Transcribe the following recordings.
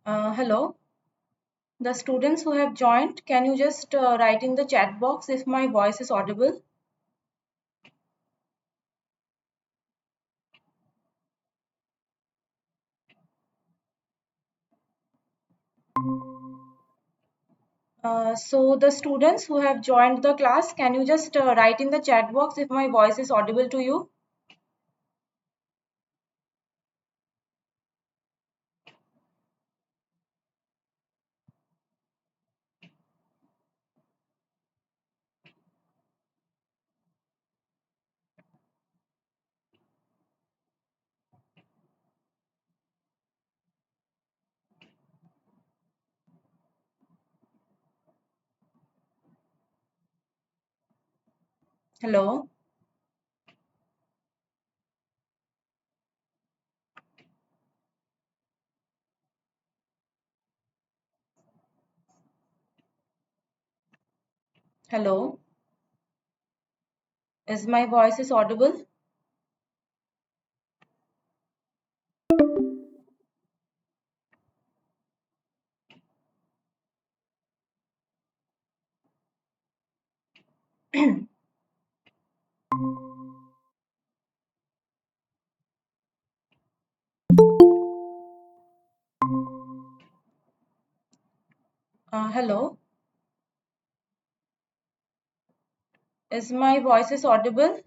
Hello, the students who have joined, can you just write in the chat box if my voice is audible? So the students who have joined the class, can you just write in the chat box if my voice is audible to you? Hello, hello, is my voice is audible? Hello, is my voice is audible?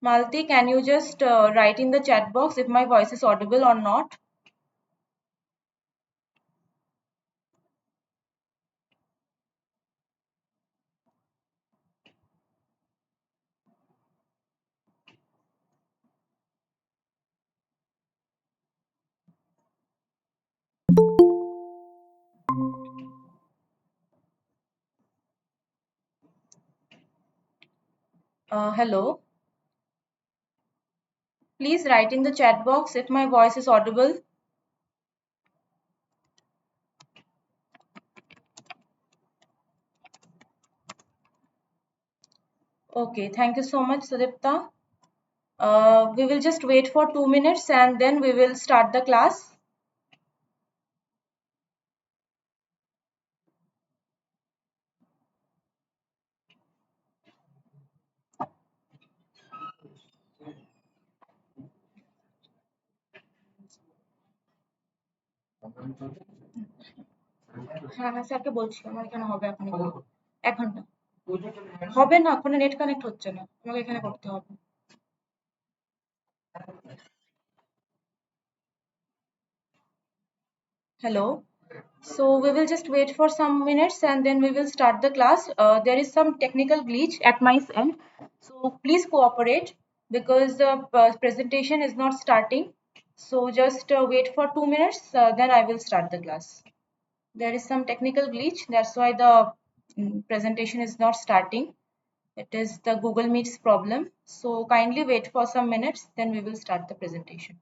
Malti, can you just write in the chat box if my voice is audible or not? Hello, please write in the chat box if my voice is audible. Okay, thank you so much, Sudipta. We will just wait for 2 minutes and then we will start the class. হ্যাঁ হ্যাঁ স্যারকে বলছি আমার এখানে হবে এখন 1 ঘন্টা হবে না ফোনে নেট কানেক্ট হচ্ছে না আমাকে এখানে করতে হবে Hello. So we will just wait for some minutes and then we will start the class. There is some technical glitch at my end. So please cooperate because the presentation is not starting. So just wait for 2 minutes, then I will start the class. There is some technical glitch. That's why the presentation is not starting. It is the Google Meet's problem. So kindly wait for some minutes, then we will start the presentation.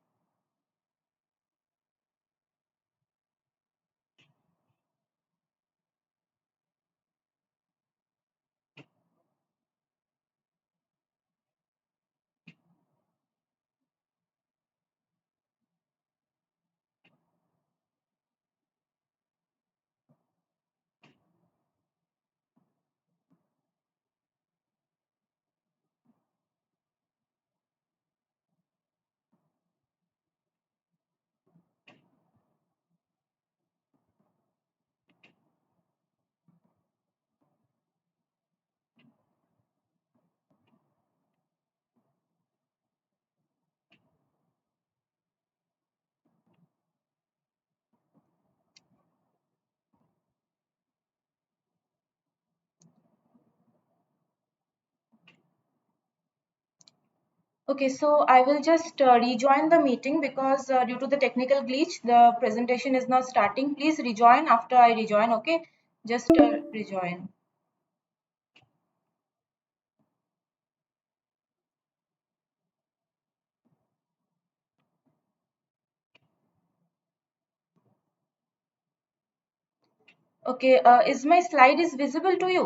Okay, so I will just rejoin the meeting because due to the technical glitch, the presentation is not starting. Please rejoin after I rejoin, okay? Just rejoin. Okay, is my slide is visible to you?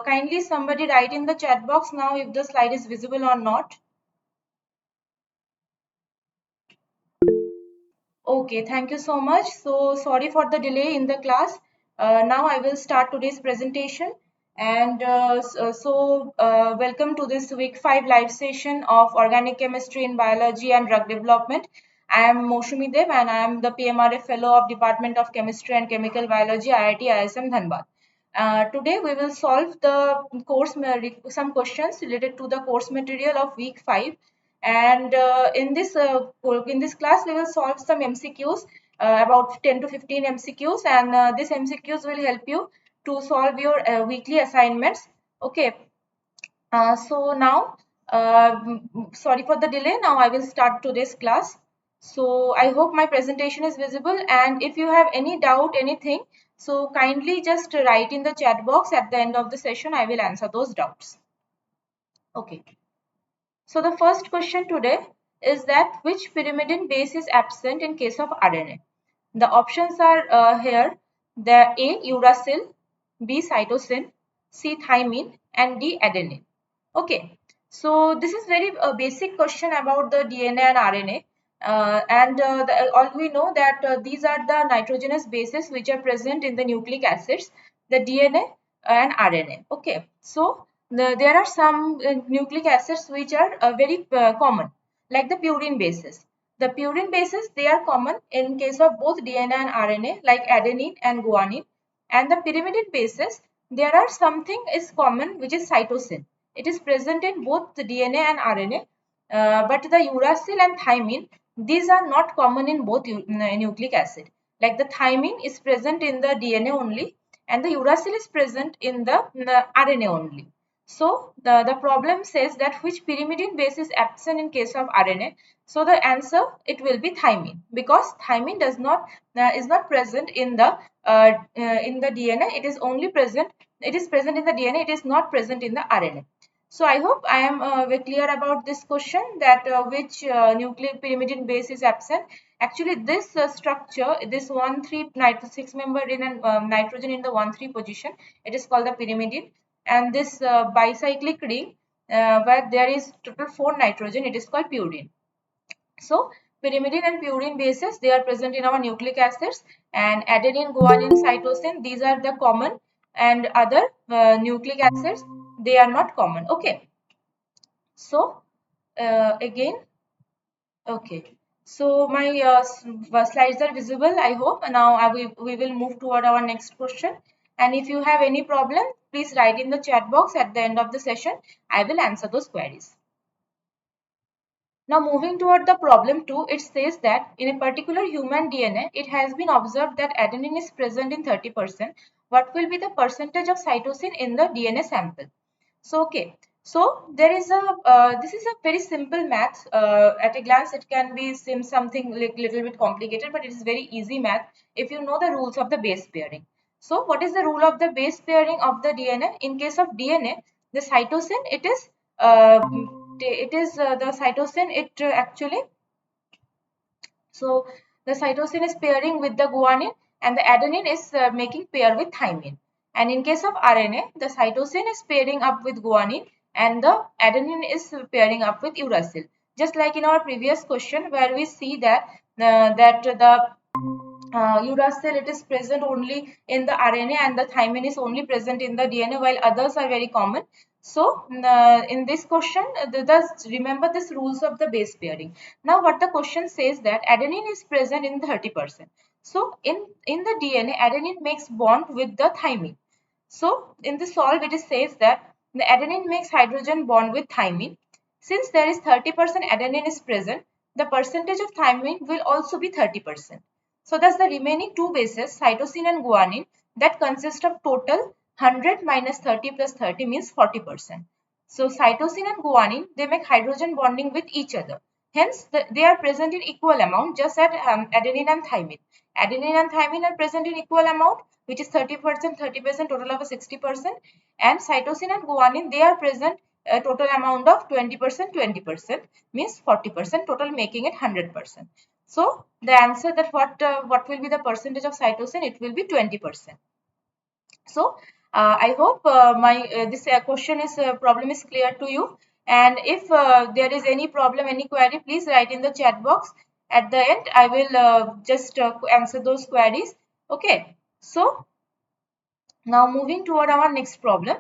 Kindly somebody write in the chat box now if the slide is visible or not. Okay, thank you so much. So sorry for the delay in the class. Now I will start today's presentation. And welcome to this week 5 live session of Organic Chemistry in Biology and Drug Development. I am Moshumi Dev and I am the PMRA Fellow of Department of Chemistry and Chemical Biology, IIT ISM Dhanbad. Today we will solve the some questions related to the course material of week 5, and in this class we will solve some MCQs, about 10 to 15 MCQs, and these MCQs will help you to solve your weekly assignments. Okay. So now, sorry for the delay. Now I will start today's class. So I hope my presentation is visible, and if you have any doubt, anything, so kindly just write in the chat box. At the end of the session I will answer those doubts. Okay. So the first question today is that which pyrimidine base is absent in case of RNA? The options are here: the A uracil, B cytosine, C thymine, and D adenine. Okay, so this is very basic question about the DNA and RNA, all we know that these are the nitrogenous bases which are present in the nucleic acids, the DNA and RNA. Okay, so there are some nucleic acids which are very common, like the purine bases. The purine bases, they are common in case of both DNA and RNA, like adenine and guanine. And the pyrimidine bases, there are something is common, which is cytosine. It is present in both the DNA and RNA, but the uracil and thymine, these are not common in both nucleic acid. Like the thymine is present in the DNA only, and the uracil is present in the RNA only. So the problem says that which pyrimidine base is absent in case of RNA. So the answer, it will be thymine, because thymine does not is not present in the DNA. It is only present. It is present in the DNA. It is not present in the RNA. So I hope I am very clear about this question, that which nucleic pyrimidine base is absent. Actually, this structure, this 1,3 6 member in nitrogen in the 1,3 position, it is called the pyrimidine. And this bicyclic ring, where there is total 4 nitrogen, it is called purine. So pyrimidine and purine bases, they are present in our nucleic acids, and adenine, guanine, cytosine, these are the common, and other nucleic acids, they are not common. Okay. So again, okay. So my slides are visible, I hope. Now we will move toward our next question. And if you have any problem, please write in the chat box. At the end of the session, I will answer those queries. Now moving toward the problem 2, it says that in a particular human DNA, it has been observed that adenine is present in 30%. What will be the percentage of cytosine in the DNA sample? So okay, so there is a this is a very simple math. At a glance, it can be seem something like little bit complicated, but it is very easy math if you know the rules of the base pairing. So what is the rule of the base pairing of the DNA? In case of DNA, the cytosine, the cytosine, actually, so the cytosine is pairing with the guanine, and the adenine is making pair with thymine. And in case of RNA, the cytosine is pairing up with guanine, and the adenine is pairing up with uracil. Just like in our previous question, where we see that the uracil, it is present only in the RNA, and the thymine is only present in the DNA, while others are very common. So in this question, remember this rules of the base pairing. Now what the question says, that adenine is present in 30%. So in the DNA, adenine makes bond with the thymine. So in the solve, it says that the adenine makes hydrogen bond with thymine. Since there is 30% adenine is present, the percentage of thymine will also be 30%. So thus the remaining two bases, cytosine and guanine, that consist of total 100 minus 30 plus 30 means 40%. So cytosine and guanine, they make hydrogen bonding with each other. Hence, they are present in equal amount, just as adenine and thymine. Adenine and thymine are present in equal amount, which is 30%, 30%, total of 60%. And cytosine and guanine, they are present a total amount of 20%, 20%, means 40%, total making it 100%. So the answer, that what will be the percentage of cytosine? It will be 20%. So I hope this question is problem is clear to you. And if there is any problem, any query, please write in the chat box. At the end, I will just answer those queries. Okay. So now moving toward our next problem.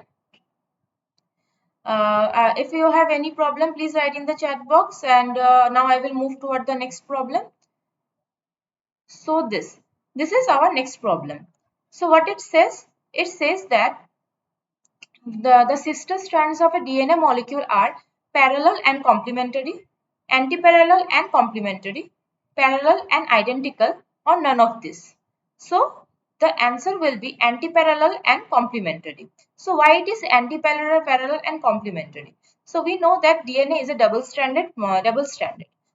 If you have any problem, please write in the chat box. And now I will move toward the next problem. So this is our next problem. So what it says that the sister strands of a DNA molecule are parallel and complementary, antiparallel and complementary, parallel and identical, or none of this. So the answer will be antiparallel and complementary. So why it is antiparallel, parallel and complementary? So we know that DNA is a double stranded.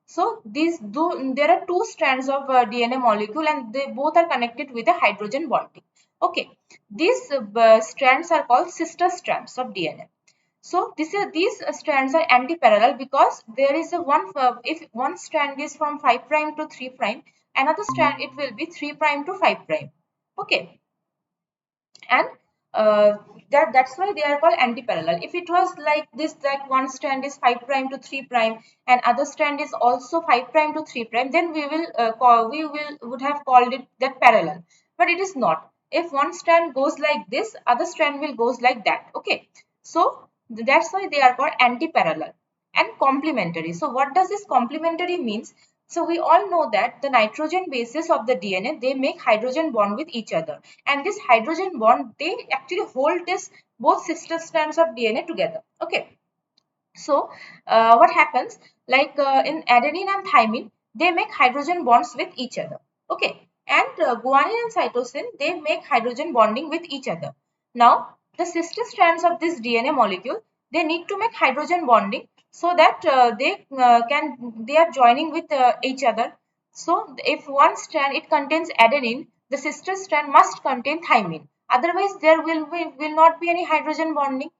So there are two strands of DNA molecule and they both are connected with a hydrogen bonding. Okay, these strands are called sister strands of DNA. So these strands are anti-parallel because there is a if one strand is from 5 prime to 3 prime, another strand it will be 3 prime to 5 prime. Okay, and uh, that's why they are called anti-parallel. If it was like this, that one strand is 5 prime to 3 prime and other strand is also 5 prime to 3 prime, then we would have called it that parallel, but it is not. If one strand goes like this, other strand will goes like that. Okay, so that's why they are called anti-parallel and complementary. So what does this complementary means? So we all know that the nitrogen bases of the DNA, they make hydrogen bond with each other, and this hydrogen bond, they actually hold this both sister strands of DNA together. Okay, so what happens, like in adenine and thymine, they make hydrogen bonds with each other. Okay, and guanine and cytosine, they make hydrogen bonding with each other. Now the sister strands of this DNA molecule, they need to make hydrogen bonding so that they are joining with each other. So if one strand it contains adenine, the sister strand must contain thymine. Otherwise, there will not be any hydrogen bonding.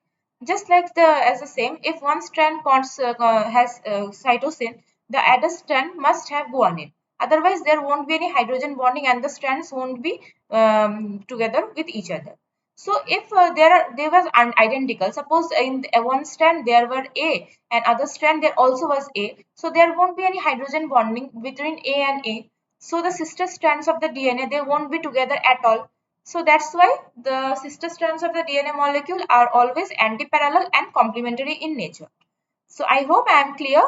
Just like the as the same, if one strand has cytosine, the other strand must have guanine. Otherwise, there won't be any hydrogen bonding and the strands won't be together with each other. So if they was identical, suppose in one strand there were A and other strand there also was A, so there won't be any hydrogen bonding between A and A. So the sister strands of the DNA, they won't be together at all. So that's why the sister strands of the DNA molecule are always antiparallel and complementary in nature. So I hope I am clear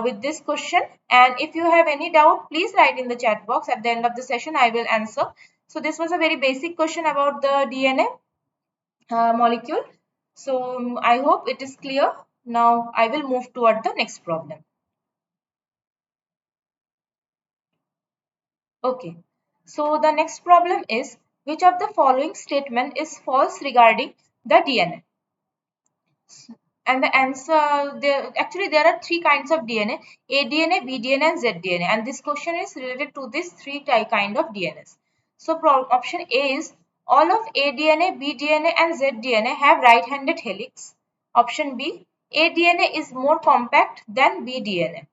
with this question. And if you have any doubt, please write in the chat box. At the end of the session, I will answer. So this was a very basic question about the DNA molecule. So I hope it is clear. Now I will move toward the next problem. Okay. So the next problem is, which of the following statement is false regarding the DNA? And the answer, there are three kinds of DNA: A DNA, B DNA, and Z DNA. And this question is related to these three kind of DNAs. So option A is, all of A DNA, B DNA, and Z DNA have right-handed helix. Option B, A DNA is more compact than B DNA.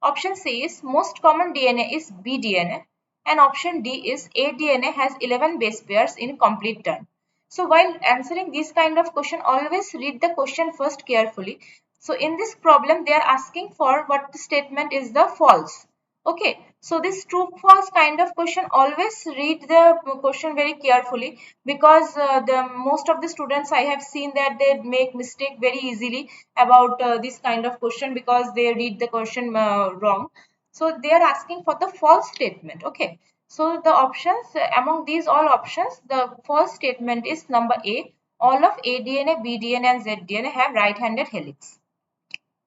Option C is, most common DNA is B DNA. And option D is, A DNA has 11 base pairs in complete turn. So while answering this kind of question, always read the question first carefully. So in this problem, they are asking for what the statement is the false. Okay, so this true false kind of question, always read the question very carefully, because the most of the students I have seen that they make mistake very easily about this kind of question because they read the question wrong. So they are asking for the false statement. Okay, so the options, among these all options, the first statement is number A. All of A DNA, B DNA, and Z DNA have right-handed helix.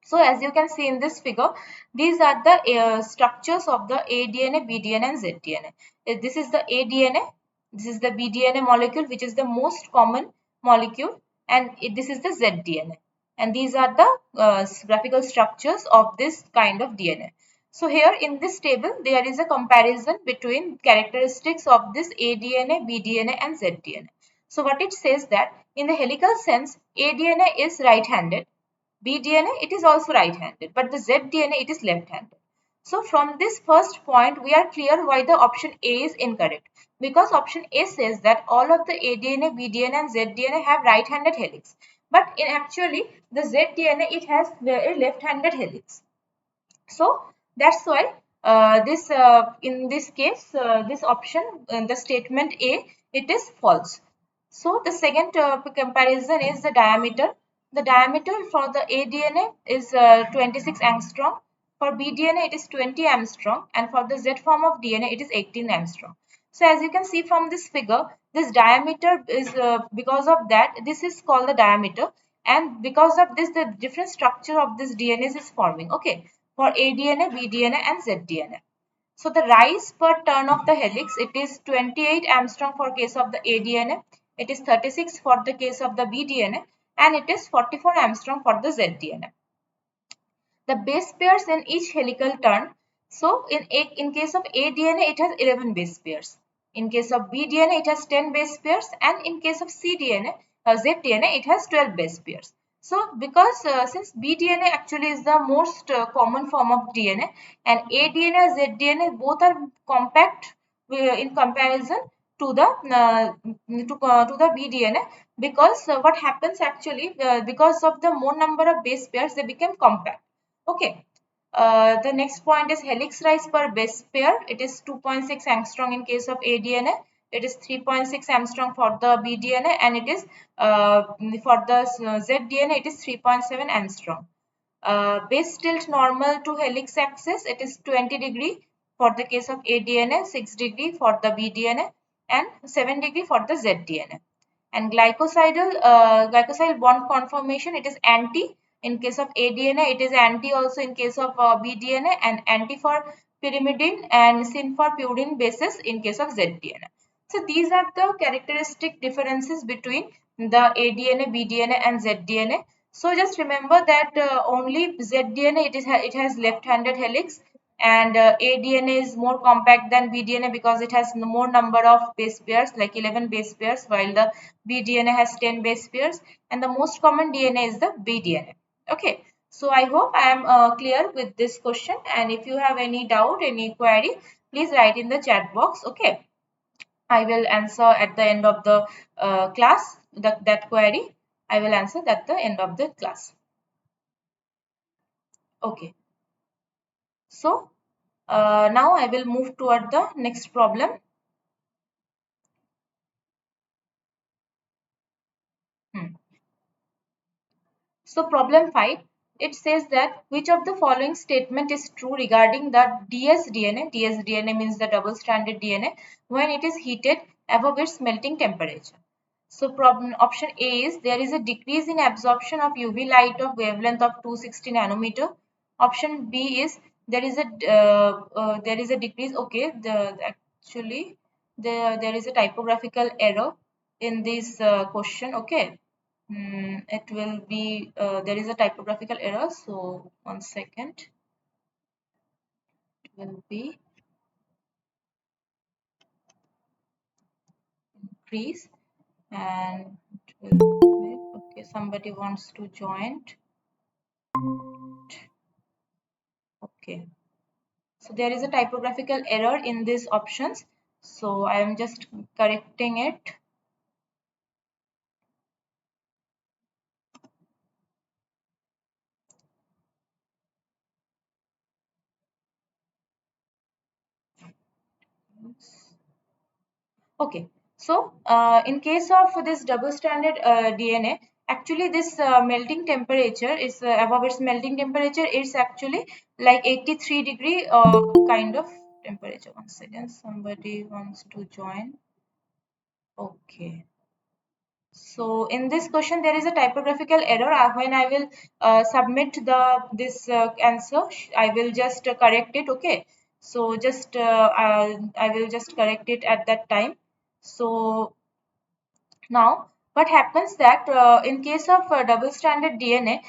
So as you can see in this figure, these are the structures of the A DNA, B DNA, and Z DNA. This is the A DNA, this is the B DNA molecule, which is the most common molecule, and this is the Z DNA. And these are the graphical structures of this kind of DNA. So here in this table, there is a comparison between characteristics of this A DNA, B DNA, and Z DNA. So what it says that in the helical sense, A DNA is right-handed. B DNA, it is also right-handed, but the Z DNA, it is left-handed. So from this first point, we are clear why the option A is incorrect. Because option A says that all of the A DNA, B DNA, and Z DNA have right-handed helix. But in actually, the Z DNA, it has a left-handed helix. So that's why this in this case, this option, the statement A, it is false. So the second comparison is the diameter. The diameter for the ADNA is 26 angstrom. For BDNA, it is 20 angstrom, and for the Z form of DNA, it is 18 angstrom. So as you can see from this figure, this diameter is because of that, this is called the diameter, and because of this, the different structure of this DNA is forming. Okay, for ADNA, BDNA, and ZDNA. So the rise per turn of the helix, it is 28 angstrom for case of the ADNA, it is 36 for the case of the BDNA, and it is 44 angstrom for the ZDNA. The base pairs in each helical turn. So in case of ADNA, it has 11 base pairs. In case of BDNA, it has 10 base pairs, and in case of CDNA, ZDNA, it has 12 base pairs. So because since BDNA actually is the most common form of DNA, and ADNA and ZDNA both are compact in comparison to the to the BDNA, because what happens actually, because of the more number of base pairs, they become compact. Okay. The next point is helix rise per base pair. It is 2.6 angstrom in case of ADNA. It is 3.6 angstrom for the BDNA, and it is for the ZDNA, it is 3.7 angstrom. Base tilt normal to helix axis, it is 20° for the case of ADNA, 6° for the BDNA, and 7° for the ZDNA. And glycosyl bond conformation, it is anti in case of ADNA, it is anti also in case of BDNA, and anti for pyrimidine and syn for purine bases in case of ZDNA. So these are the characteristic differences between the ADNA, BDNA, and ZDNA. So just remember that only ZDNA, it has left-handed helix, and ADNA is more compact than BDNA because it has more number of base pairs, like 11 base pairs, while the BDNA has 10 base pairs, and the most common DNA is the BDNA. Okay, so I hope I am clear with this question, and if you have any doubt, any query, please write in the chat box. Okay, I will answer at the end of the class, that query. I will answer at the end of the class. Okay, so now I will move toward the next problem. Hmm. So problem 5, it says that which of the following statement is true regarding the dsDNA? dsDNA means the double-stranded DNA when it is heated above its melting temperature. So problem option A is there is a decrease in absorption of UV light of wavelength of 260 nanometer. Option B is there is a decrease. Okay, actually there is a typographical error in this question. Okay, it will be there is a typographical error. So 1 second, it will be increase, and it will be, okay, somebody wants to join. Okay, so there is a typographical error in these options, so I am just correcting it. Okay, so in case of this double-stranded DNA, actually this melting temperature is above its melting temperature. It's actually like 83° kind of temperature. 1 second, somebody wants to join. Okay. So in this question, there is a typographical error. When I will submit this answer, I will just correct it. Okay. So just I will just correct it at that time. So now, what happens that in case of double-stranded DNA,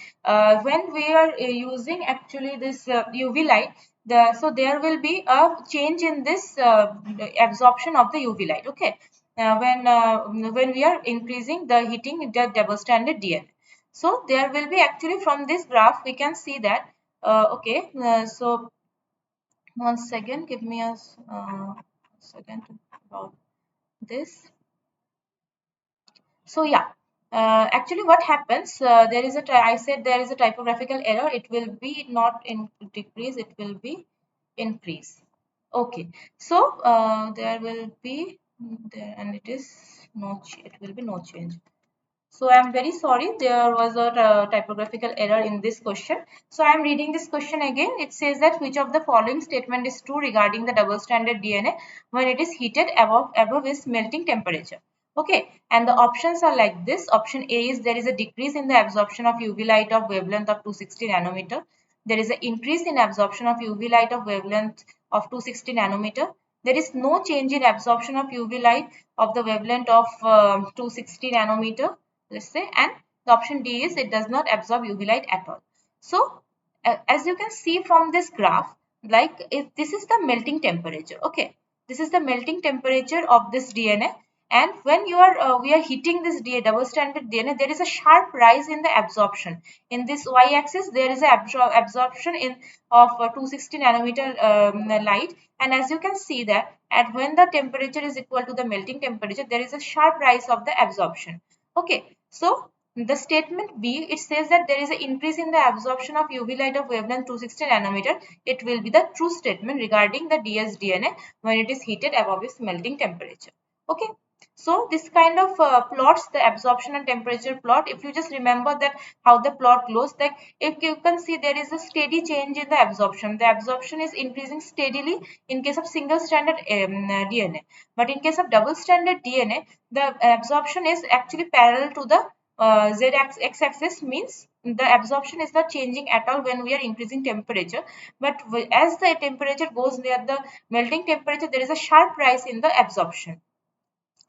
when we are using actually this UV light, so there will be a change in this absorption of the UV light. Okay, when we are increasing the heating the double-stranded DNA, so there will be actually from this graph we can see that. Okay, so 1 second, give me a second about this. So yeah, actually what happens, there is I said there is a typographical error. It will be not in decrease, it will be increase. Okay, so there will be there, and it is no, it will be no change. So I'm very sorry, there was a typographical error in this question. So I'm reading this question again. It says that which of the following statement is true regarding the double-stranded DNA when it is heated above its melting temperature. Okay, and the options are like this. Option A is there is a decrease in the absorption of UV light of wavelength of 260 nanometer. There is an increase in absorption of UV light of wavelength of 260 nanometer. There is no change in absorption of UV light of the wavelength of 260 nanometer, let's say, and the option D is it does not absorb UV light at all. So as you can see from this graph, like if this is the melting temperature, okay, this is the melting temperature of this DNA, and when you are we are heating this double stranded DNA, there is a sharp rise in the absorption. In this y-axis there is a absorption in of 260 nanometer light, and as you can see that at when the temperature is equal to the melting temperature, there is a sharp rise of the absorption. Okay, so the statement B, it says that there is an increase in the absorption of UV light of wavelength 260 nanometer. It will be the true statement regarding the dsDNA when it is heated above its melting temperature. Okay, so this kind of plots the absorption and temperature plot. If you just remember that how the plot goes, like if you can see there is a steady change in the absorption. The absorption is increasing steadily in case of single stranded DNA, but in case of double stranded DNA, the absorption is actually parallel to the z x-axis, means the absorption is not changing at all when we are increasing temperature, but as the temperature goes near the melting temperature, there is a sharp rise in the absorption.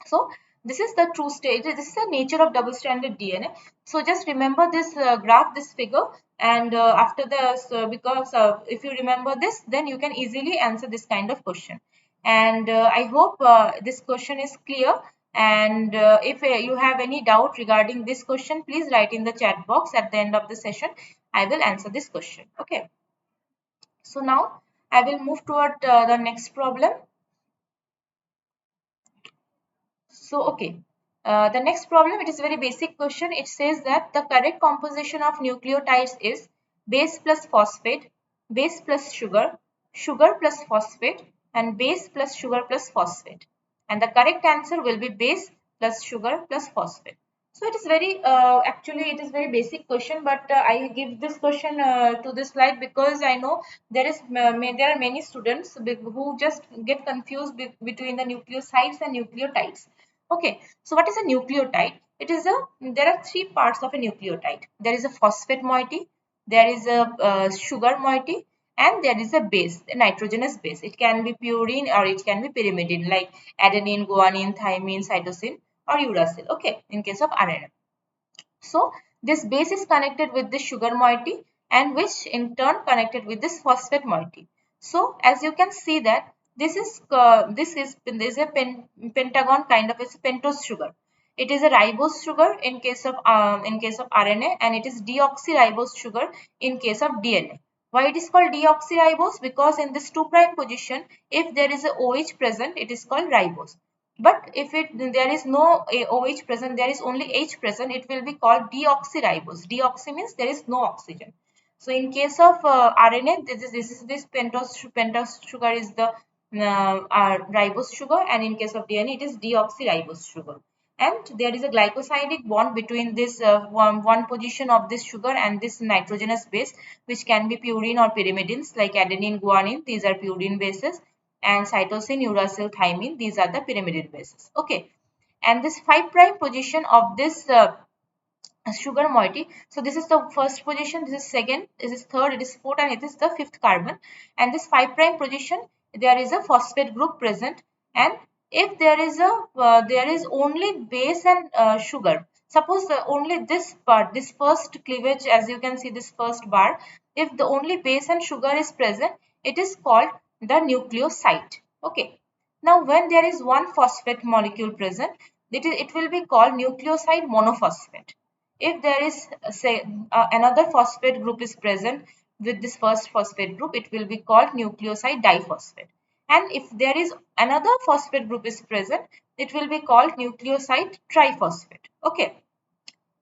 So this is the true state. This is the nature of double-stranded DNA. So just remember this graph, this figure, and after this, because if you remember this, then you can easily answer this kind of question. And I hope this question is clear. And if you have any doubt regarding this question, please write in the chat box at the end of the session. I will answer this question. Okay. So now I will move toward the next problem. So, okay, the next problem, it is a very basic question. It says that the correct composition of nucleotides is base plus phosphate, base plus sugar, sugar plus phosphate, and base plus sugar plus phosphate. And the correct answer will be base plus sugar plus phosphate. So it is very, actually it is very basic question, but I give this question to this slide because I know there are many students who just get confused between the nucleosides and nucleotides. Okay, so what is a nucleotide? There are three parts of a nucleotide. There is a phosphate moiety, there is a sugar moiety, and there is a base, a nitrogenous base. It can be purine or it can be pyrimidine, like adenine, guanine, thymine, cytosine, or uracil. Okay, in case of RNA. So this base is connected with the sugar moiety, and which in turn connected with this phosphate moiety. So as you can see that this is a pentagon kind of, it's a pentose sugar. It is a ribose sugar in case of RNA, and it is deoxyribose sugar in case of DNA. Why it is called deoxyribose? Because in this 2' position, if there is a OH present, it is called ribose. But if there is no OH present, there is only H present, it will be called deoxyribose. Deoxy means there is no oxygen. So in case of RNA, this pentose sugar is the ribose sugar, and in case of DNA, it is deoxyribose sugar. And there is a glycosidic bond between this one position of this sugar and this nitrogenous base, which can be purine or pyrimidines like adenine, guanine. These are purine bases, and cytosine, uracil, thymine. These are the pyrimidine bases. Okay, and this 5' position of this sugar moiety. So this is the first position, this is second, this is third, it is fourth, and it is the fifth carbon. And this 5' position, there is a phosphate group present. And if there is only base and sugar, suppose only this part, this first cleavage, as you can see this first bar, if the only base and sugar is present, it is called the nucleoside. Okay, now when there is one phosphate molecule present, it will be called nucleoside monophosphate. If there is say another phosphate group is present with this first phosphate group, it will be called nucleoside diphosphate. And if there is another phosphate group is present, it will be called nucleoside triphosphate. Okay,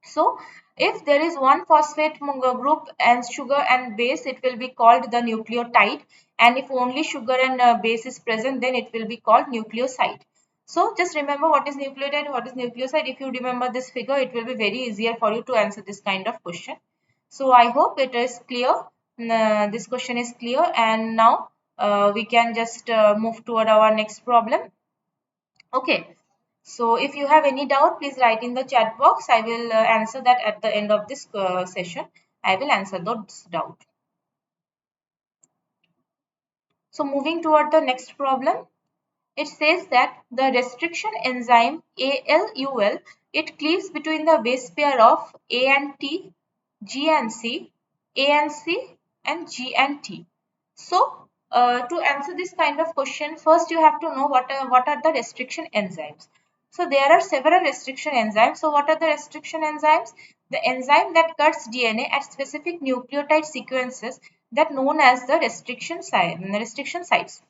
so If there is one phosphate group and sugar and base, it will be called the nucleotide. And if only sugar and base is present, then it will be called nucleoside. So just remember what is nucleotide, what is nucleoside. If you remember this figure, it will be very easier for you to answer this kind of question. So I hope it is clear. This question is clear, and now we can just move toward our next problem. Okay. So if you have any doubt, please write in the chat box. I will answer that at the end of this session. I will answer those doubt. So moving toward the next problem, it says that the restriction enzyme ALUL, it cleaves between the base pair of A and T, G and C, A and C, and G and T. So to answer this kind of question, first you have to know what are the restriction enzymes. So there are several restriction enzymes. So what are the restriction enzymes? The enzyme that cuts DNA at specific nucleotide sequences that known as the restriction sites.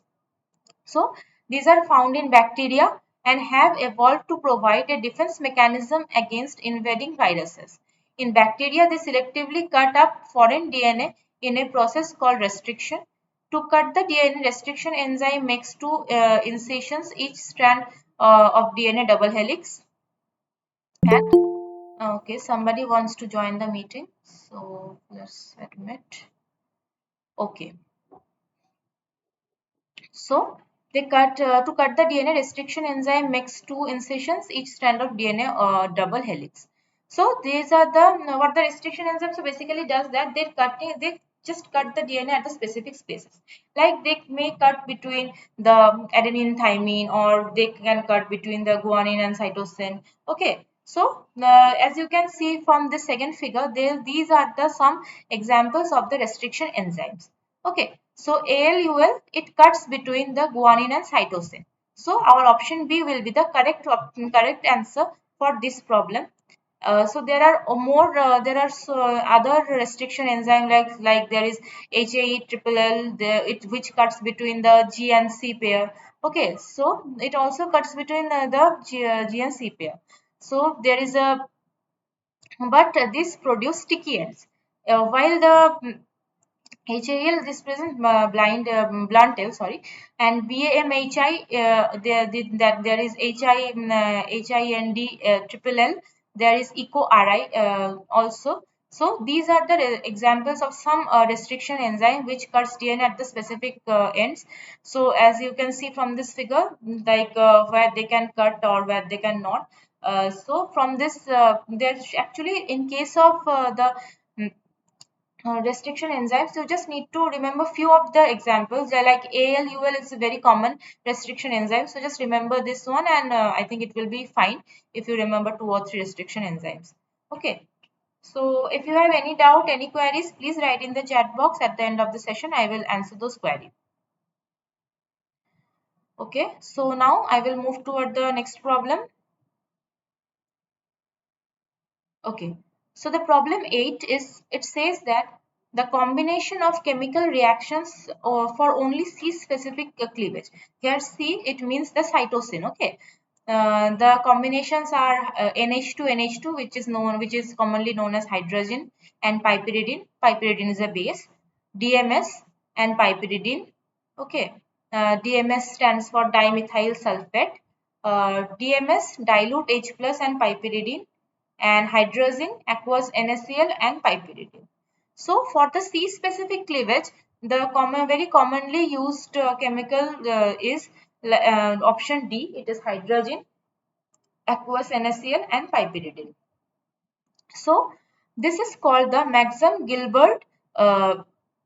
So these are found in bacteria and have evolved to provide a defense mechanism against invading viruses. In bacteria, they selectively cut up foreign DNA in a process called restriction. To cut the DNA, restriction enzyme makes two incisions, each strand of DNA double helix. And okay, somebody wants to join the meeting, so let's admit. Okay. So they cut to cut the DNA, restriction enzyme makes two incisions, each strand of DNA double helix. So these are the what the restriction enzyme so basically does that they just cut the DNA at the specific spaces. Like they may cut between the adenine thymine, or they can cut between the guanine and cytosine. Okay. So as you can see from the second figure, these are the some examples of the restriction enzymes. Okay, so ALUL, it cuts between the guanine and cytosine. So our option B will be the correct answer for this problem. So there are there are other restriction enzyme like there is HAE triple L, which cuts between the G and C pair. Okay, so it also cuts between the G and C pair. So there is a but this produce sticky ends. While the HAL this present blunt tail, sorry, and BAMHI that there is HIND triple L, there is eco RI also. So these are the examples of some restriction enzyme which cuts DNA at the specific ends. So as you can see from this figure, like where they can cut or where they cannot. So from this, there's actually in case of the restriction enzymes, you just need to remember few of the examples. They're like ALUL is a very common restriction enzyme, so just remember this one, and I think it will be fine if you remember 2 or 3 restriction enzymes. Okay, so if you have any doubt, any queries, please write in the chat box. At the end of the session, I will answer those queries. Okay, so now I will move toward the next problem. Okay, so the problem 8 is, it says that the combination of chemical reactions for only C specific cleavage. Here C, it means the cytosine. Okay, the combinations are NH2 which is commonly known as hydrogen, and piperidine. Piperidine is a base. DMS and piperidine. Okay, DMS stands for dimethyl sulfate. DMS dilute H plus and piperidine, and hydrazine, aqueous NaCl, and piperidine. So for the C-specific cleavage, the very commonly used chemical is option D. It is hydrogen, aqueous NaCl, and piperidine. So this is called the Maxam-Gilbert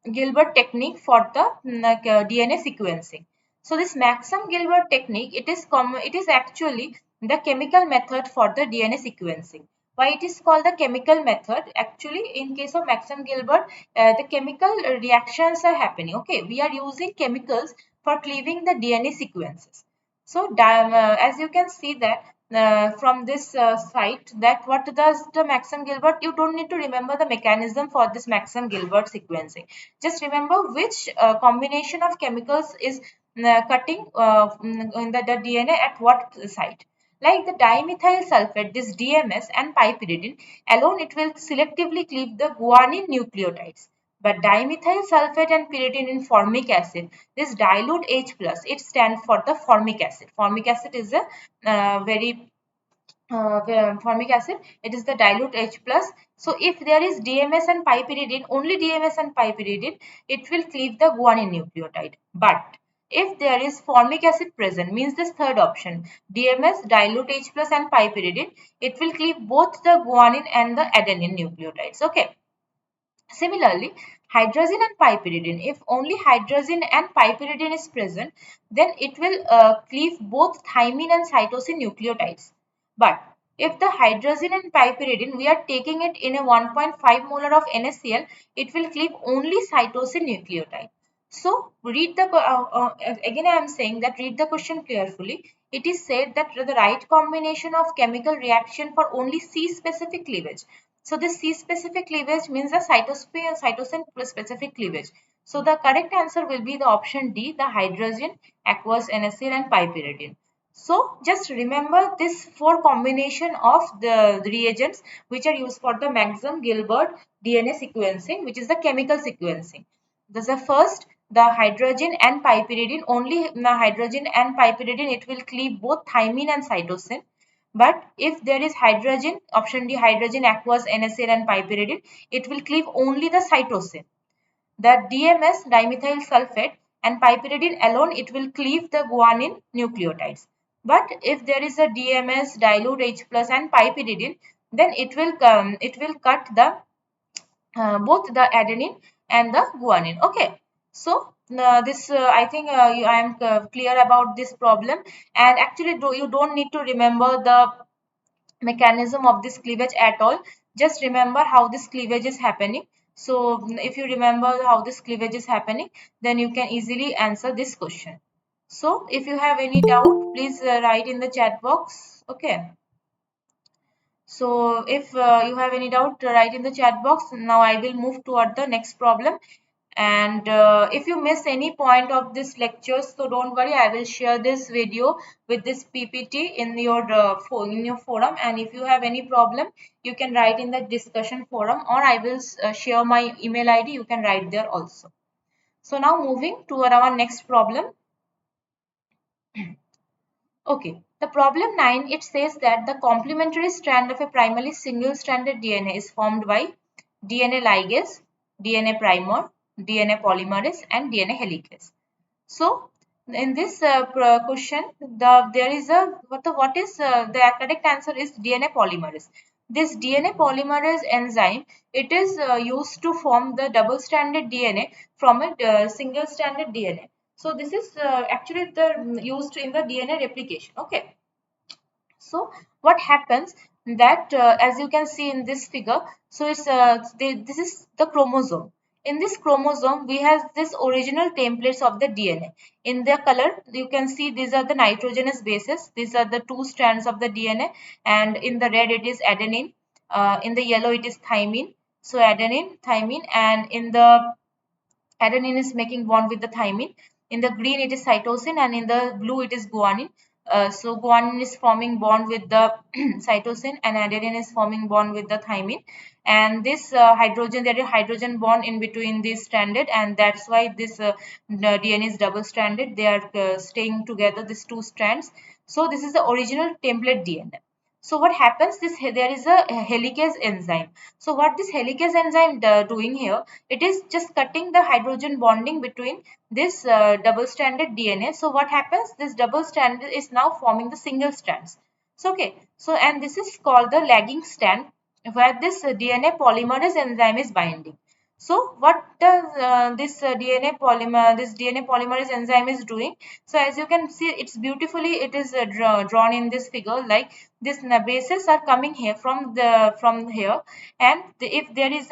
Gilbert technique for the DNA sequencing. So this Maxam-Gilbert technique, it is actually the chemical method for the DNA sequencing. Why it is called the chemical method? Actually, in case of Maxam-Gilbert, the chemical reactions are happening. Okay, we are using chemicals for cleaving the DNA sequences. So as you can see that from this site, that what does the Maxim Gilbert, you don't need to remember the mechanism for this Maxim Gilbert sequencing. Just remember which combination of chemicals is cutting in the DNA at what site. Like the dimethyl sulfate, this DMS and piperidine alone, it will selectively cleave the guanine nucleotides. But dimethyl sulfate and pyridine in formic acid, this dilute H plus, it stands for the formic acid. Formic acid is a very formic acid, it is the dilute H plus. So if there is DMS and piperidine, only DMS and piperidine, it will cleave the guanine nucleotide. But if there is formic acid present, means this third option, DMS, dilute H plus and piperidine, it will cleave both the guanine and the adenine nucleotides. Okay. Similarly, hydrazine and piperidine, if only hydrazine and piperidine is present, then it will cleave both thymine and cytosine nucleotides. But if the hydrazine and piperidine, we are taking it in a 1.5 molar of NaCl, it will cleave only cytosine nucleotide. So read the again I am saying that read the question carefully. It is said that the right combination of chemical reaction for only C-specific cleavage. So this C-specific cleavage means the cytosine specific cleavage. So the correct answer will be the option D, the hydrogen, aqueous, NaCl and piperidine. So just remember this four combination of the reagents which are used for the Maxim Gilbert DNA sequencing, which is the chemical sequencing. This is the first, the hydrogen and piperidine, only the hydrogen and piperidine, it will cleave both thymine and cytosine. But if there is hydrogen, option D, hydrogen, aqueous, NaCl and piperidine, it will cleave only the cytosine. The DMS, dimethyl sulfate, and piperidine alone, it will cleave the guanine nucleotides. But if there is a DMS, dilute H plus and piperidine, then it will cut the both the adenine and the guanine. Okay. So this I think I am clear about this problem, and actually you don't need to remember the mechanism of this cleavage at all. Just remember how this cleavage is happening. So if you remember how this cleavage is happening, then you can easily answer this question. So if you have any doubt, please write in the chat box. Okay. So if you have any doubt, write in the chat box. Now I will move toward the next problem. And if you miss any point of this lecture, so don't worry, I will share this video with this PPT in your forum. And if you have any problem, you can write in the discussion forum, or I will share my email ID. You can write there also. So now moving to our next problem. Okay, the problem 9, it says that the complementary strand of a primarily single-stranded DNA is formed by DNA ligase, DNA primer, DNA polymerase, and DNA helicase. So, in this question, there is a what is the correct answer is DNA polymerase. This DNA polymerase enzyme, it is used to form the double-stranded DNA from a single-stranded DNA. So this is actually the used in the DNA replication. Okay. So what happens that as you can see in this figure, so it's this is the chromosome. In this chromosome, we have this original templates of the DNA. In the color, you can see these are the nitrogenous bases. These are the two strands of the DNA, and in the red it is adenine. In the yellow it is thymine. So adenine, thymine, and in the adenine is making bond with the thymine. In the green, it is cytosine, and in the blue, it is guanine. So guanine is forming bond with the cytosine, and adenine is forming bond with the thymine. And this hydrogen, there is hydrogen bond in between these stranded, and that's why this DNA is double stranded. They are staying together, these two strands. So this is the original template DNA. So what happens? There is a helicase enzyme. So what this helicase enzyme doing here? It is just cutting the hydrogen bonding between this double-stranded DNA. So what happens? This double strand is now forming the single strands. So okay. So and this is called the lagging strand, where this DNA polymerase enzyme is binding. So what does this DNA polymerase enzyme is doing? So as you can see, it's beautifully it is drawn in this figure. Like this bases are coming here from here, and if there is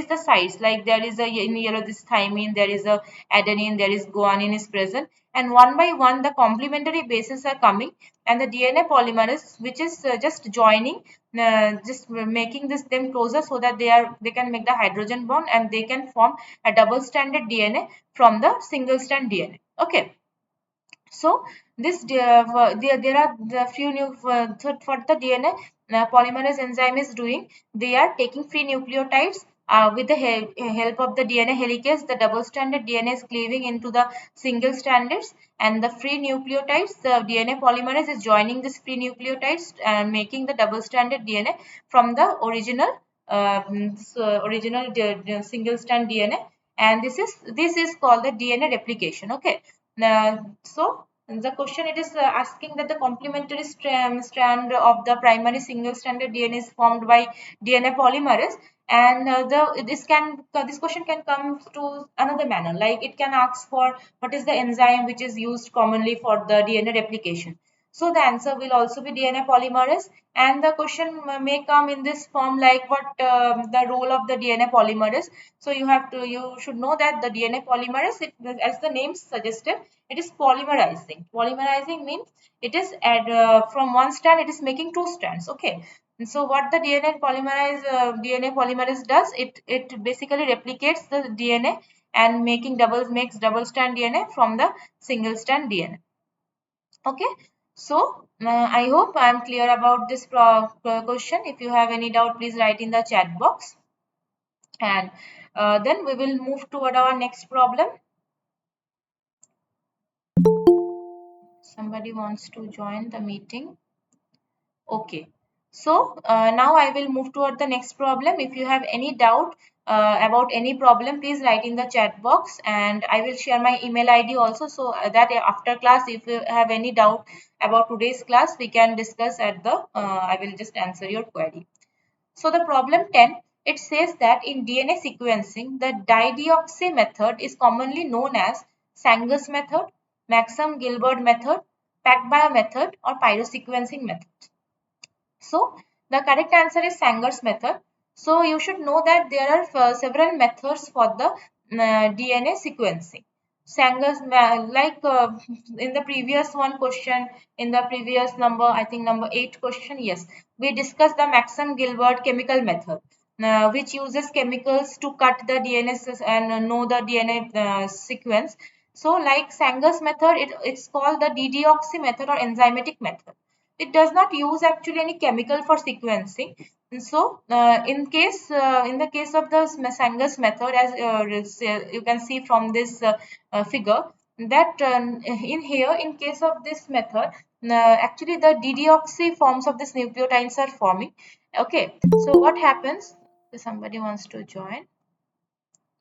the size, like there is a in yellow this thymine, there is a adenine, there is guanine is present, and one by one the complementary bases are coming, and the DNA polymerase, which is just joining, just making this them closer so that they can make the hydrogen bond, and they can form a double stranded DNA from the single strand DNA. Okay. So there are the few new for the DNA polymerase enzyme is doing. They are taking free nucleotides with the help of the DNA helicase. The double stranded DNA is cleaving into the single strands, and the free nucleotides, the DNA polymerase is joining this free nucleotides and making the double stranded DNA from the original single strand DNA, and this is called the DNA replication. Okay. So the question it is asking that the complementary strand of the primary single stranded DNA is formed by DNA polymerase, and this question can come to another manner, like it can ask for what is the enzyme which is used commonly for the DNA replication. So the answer will also be DNA polymerase, and the question may come in this form, like what the role of the DNA polymerase. So you should know that the DNA polymerase, as the name suggested, it is polymerizing. Polymerizing means it is from one strand it is making two strands. Okay. And so what the DNA polymerase does, it basically replicates the DNA and makes double strand DNA from the single strand DNA. Okay. So I hope I am clear about this question. If you have any doubt, please write in the chat box. And then we will move toward our next problem. Somebody wants to join the meeting. Okay. So now I will move toward the next problem. If you have any doubt about any problem, please write in the chat box, and I will share my email ID also, so that after class, if you have any doubt about today's class, we can discuss at the, I will just answer your query. So the problem 10, it says that in DNA sequencing, the dideoxy method is commonly known as Sanger's method, Maxam-Gilbert method, PacBio method, or pyrosequencing method. So the correct answer is Sanger's method. So you should know that there are several methods for the DNA sequencing. Sanger's, in the previous one question, in the previous number, I think number 8 question, yes, we discussed the Maxam-Gilbert chemical method, which uses chemicals to cut the DNA and know the DNA sequence. So like Sanger's method, it's called the dideoxy method or enzymatic method. It does not use actually any chemical for sequencing. And so in the case of the Sanger's method, as you can see from this figure, that in here, in case of this method, actually the dideoxy forms of this nucleotides are forming. Okay, so what happens? Somebody wants to join.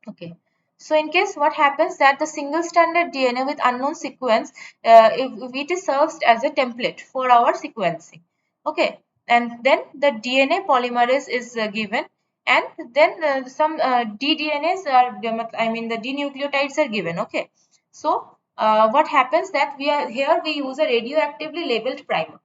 Okay. So in case what happens that the single stranded DNA with unknown sequence, if it is serves as a template for our sequencing. Okay. And then the DNA polymerase is given, and then some ddNAs are, I mean the denucleotides are given. Okay. So what happens that we use a radioactively labeled primer,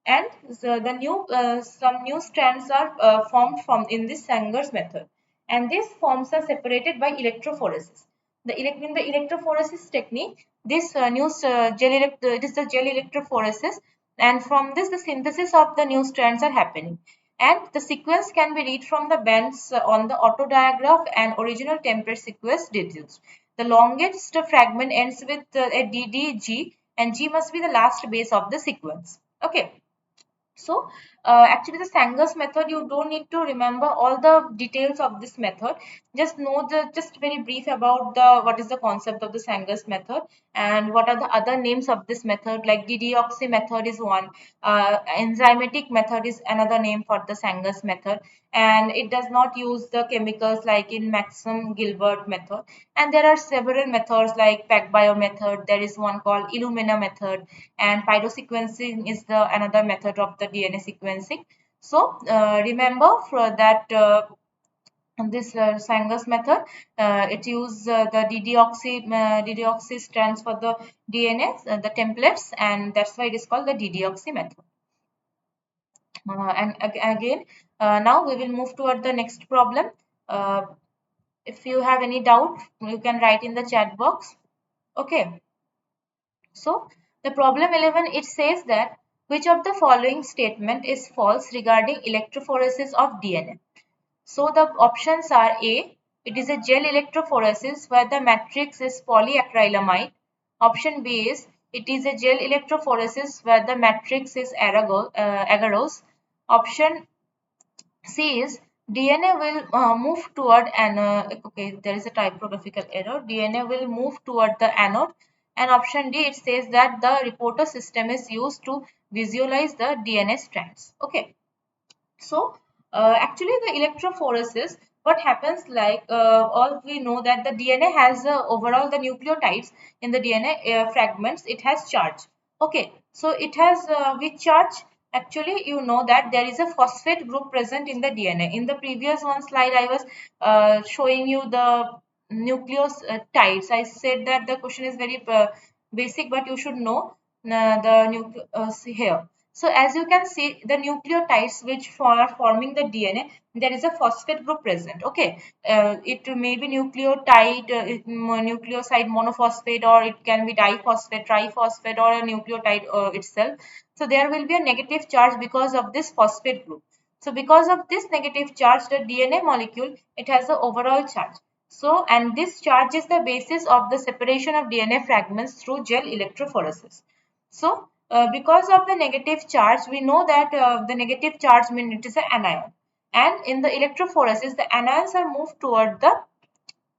and so the new some new strands are formed from in this Sanger's method, and these forms are separated by electrophoresis. In the electrophoresis technique, this it is the gel electrophoresis, and from this the synthesis of the new strands are happening, and the sequence can be read from the bands on the autodiagraph, and original template sequence deduced. The longest fragment ends with a DDG, and G must be the last base of the sequence. Okay. So actually the Sanger's method, you don't need to remember all the details of this method. Just know just very brief about the what is the concept of the Sanger's method, and what are the other names of this method, like dideoxy method is one, enzymatic method is another name for the Sanger's method, and it does not use the chemicals like in Maxim Gilbert method. And there are several methods like PacBio method, there is one called Illumina method, and pyrosequencing is the another method of the DNA sequencing. So remember for that this Sanger's method, it uses the dideoxy strands for the DNA, the templates, and that's why it is called the dideoxy method. And again, now we will move toward the next problem. Uh, if you have any doubt, you can write in the chat box. Okay. So the problem 11, it says that which of the following statement is false regarding electrophoresis of DNA? So the options are A, it is a gel electrophoresis where the matrix is polyacrylamide. Option B is It is a gel electrophoresis where the matrix is agarose. Option C is DNA will move toward an okay, there is a typographical error. DNA will move toward the anode. And option D, it says that the reporter system is used to visualize the DNA strands. Okay. So actually the electrophoresis, what happens, like all we know that the DNA has overall the nucleotides in the DNA fragments, it has charge. Okay, so it has which charge? Actually, you know that there is a phosphate group present in the DNA. In the previous one slide, I was showing you the nucleotides. I said that the question is very basic, but you should know the here. So as you can see, the nucleotides which are forming the DNA, there is a phosphate group present. Okay, it may be nucleotide, nucleoside monophosphate, or it can be diphosphate, triphosphate, or a nucleotide itself. So there will be a negative charge because of this phosphate group. So because of this negative charge, the DNA molecule, it has the overall charge. So, and this charge is the basis of the separation of DNA fragments through gel electrophoresis. So, because of the negative charge, we know that the negative charge means it is an anion. And in the electrophoresis, the anions are moved toward the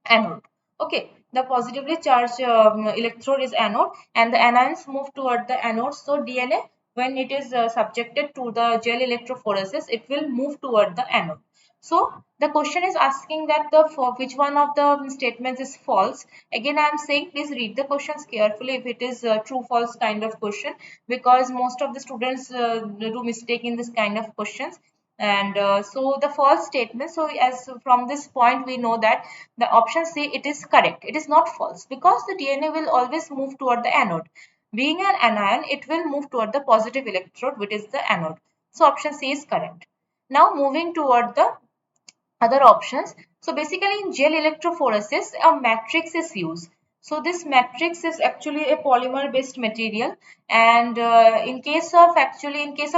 anode. Okay, the positively charged electrode is anode, and the anions move toward the anode. So DNA, when it is subjected to the gel electrophoresis, it will move toward the anode. So the question is asking that the for which one of the statements is false. Again, I am saying please read the questions carefully if it is a true false kind of question, because most of the students do mistake in this kind of questions. And so the false statement, so as from this point we know that the option C, it is correct, it is not false, because the DNA will always move toward the anode. Being an anion, it will move toward the positive electrode, which is the anode. So option C is correct. Now moving toward the other options. So basically in gel electrophoresis, a matrix is used. So this matrix is actually a polymer based material, and in case of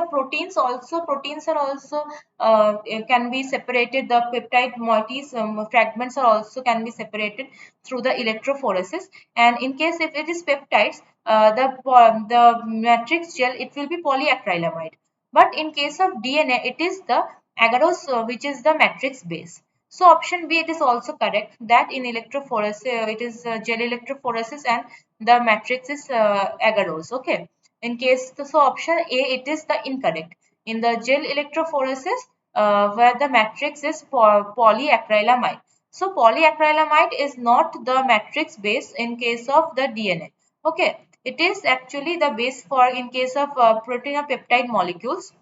proteins also, proteins are also can be separated. The peptide moieties fragments are also can be separated through the electrophoresis. And in case if it is peptides, the matrix gel, it will be polyacrylamide. But in case of DNA, it is the agarose, which is the matrix base. So option B, it is also correct that in electrophoresis, it is gel electrophoresis and the matrix is agarose. Okay. In case, so option A, it is the incorrect. In the gel electrophoresis, where the matrix is polyacrylamide. So polyacrylamide is not the matrix base in case of the DNA. Okay. It is actually the base for in case of protein or peptide molecules.